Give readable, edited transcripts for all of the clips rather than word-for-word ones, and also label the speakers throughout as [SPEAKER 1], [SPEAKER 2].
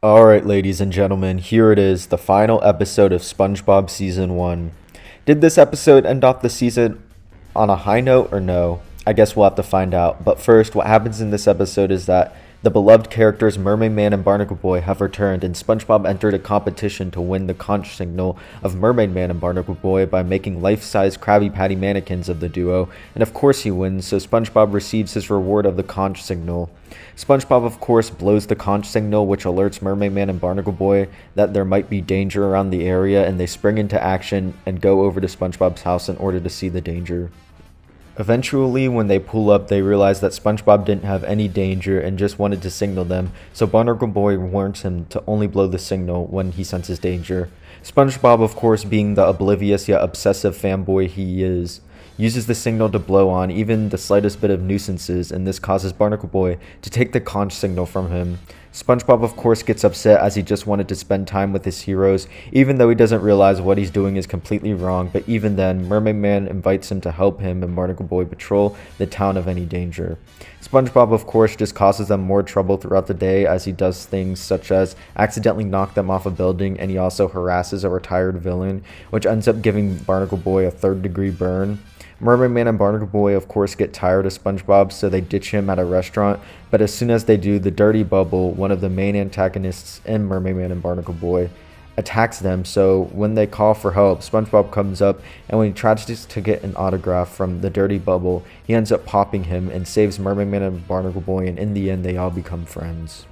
[SPEAKER 1] Alright, ladies and gentlemen, here it is, the final episode of SpongeBob Season 1. Did this episode end off the season on a high note or no? I guess we'll have to find out. But first, what happens in this episode is that the beloved characters Mermaidman and Barnacleboy have returned, and SpongeBob entered a competition to win the conch signal of Mermaidman and Barnacleboy by making life-size Krabby Patty mannequins of the duo, and of course he wins, so SpongeBob receives his reward of the conch signal. SpongeBob of course blows the conch signal, which alerts Mermaidman and Barnacleboy that there might be danger around the area, and they spring into action and go over to SpongeBob's house in order to see the danger. Eventually, when they pull up, they realize that SpongeBob didn't have any danger and just wanted to signal them, so Barnacleboy warns him to only blow the signal when he senses danger. SpongeBob, of course, being the oblivious yet obsessive fanboy he is, uses the signal to blow on even the slightest bit of nuisances, and this causes Barnacleboy to take the conch signal from him. SpongeBob of course gets upset as he just wanted to spend time with his heroes, even though he doesn't realize what he's doing is completely wrong, but even then, Mermaidman invites him to help him and Barnacleboy patrol the town of any danger. SpongeBob of course just causes them more trouble throughout the day as he does things such as accidentally knock them off a building, and he also harasses a retired villain, which ends up giving Barnacleboy a third-degree burn. Mermaidman and Barnacleboy of course get tired of SpongeBob, so they ditch him at a restaurant, but as soon as they do, the Dirty Bubble, one of the main antagonists in Mermaidman and Barnacleboy, attacks them, so when they call for help, SpongeBob comes up, and when he tries to get an autograph from the Dirty Bubble, he ends up popping him and saves Mermaidman and Barnacleboy, and in the end they all become friends.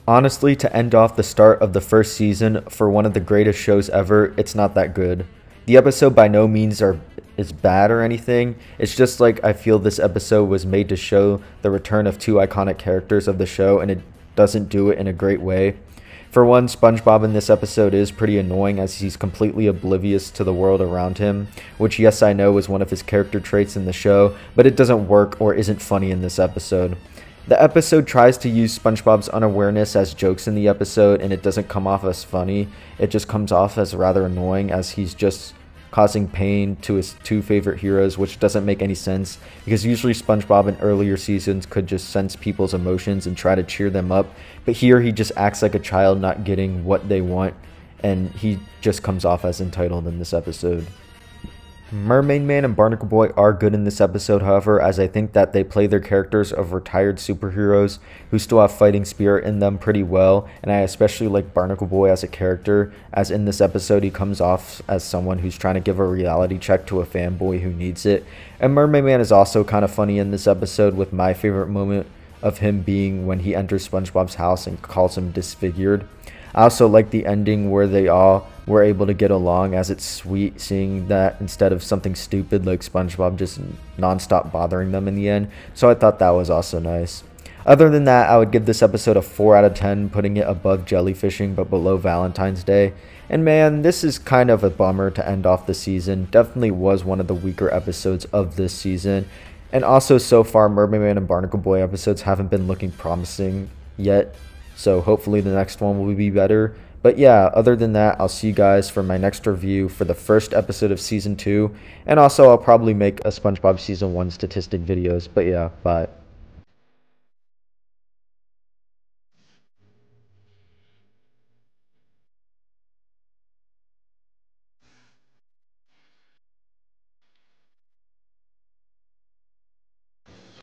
[SPEAKER 1] Honestly, to end off the start of the first season for one of the greatest shows ever, it's not that good. The episode by no means is bad or anything. It's just like I feel this episode was made to show the return of two iconic characters of the show, and it doesn't do it in a great way. For one, SpongeBob in this episode is pretty annoying as he's completely oblivious to the world around him, which yes I know is one of his character traits in the show, but it doesn't work or isn't funny in this episode. The episode tries to use SpongeBob's unawareness as jokes in the episode, and it doesn't come off as funny. It just comes off as rather annoying as he's just causing pain to his two favorite heroes, which doesn't make any sense because usually SpongeBob in earlier seasons could just sense people's emotions and try to cheer them up, but here he just acts like a child not getting what they want, and he just comes off as entitled in this episode. Mermaidman and Barnacleboy are good in this episode, however, as I think that they play their characters of retired superheroes who still have fighting spirit in them pretty well, and I especially like Barnacleboy as a character, as in this episode he comes off as someone who's trying to give a reality check to a fanboy who needs it. And Mermaidman is also kind of funny in this episode, with my favorite moment of him being when he enters SpongeBob's house and calls him disfigured. I also like the ending where they all were able to get along, as it's sweet seeing that instead of something stupid like SpongeBob just non-stop bothering them in the end, so I thought that was also nice. Other than that, I would give this episode a 4 out of 10, putting it above Jellyfishing but below Valentine's Day. And man, this is kind of a bummer to end off the season. Definitely was one of the weaker episodes of this season. And also so far, Mermaidman and Barnacleboy episodes haven't been looking promising yet, so hopefully the next one will be better. But yeah, other than that, I'll see you guys for my next review for the first episode of Season 2. And also, I'll probably make a SpongeBob Season 1 statistic videos. But yeah, bye.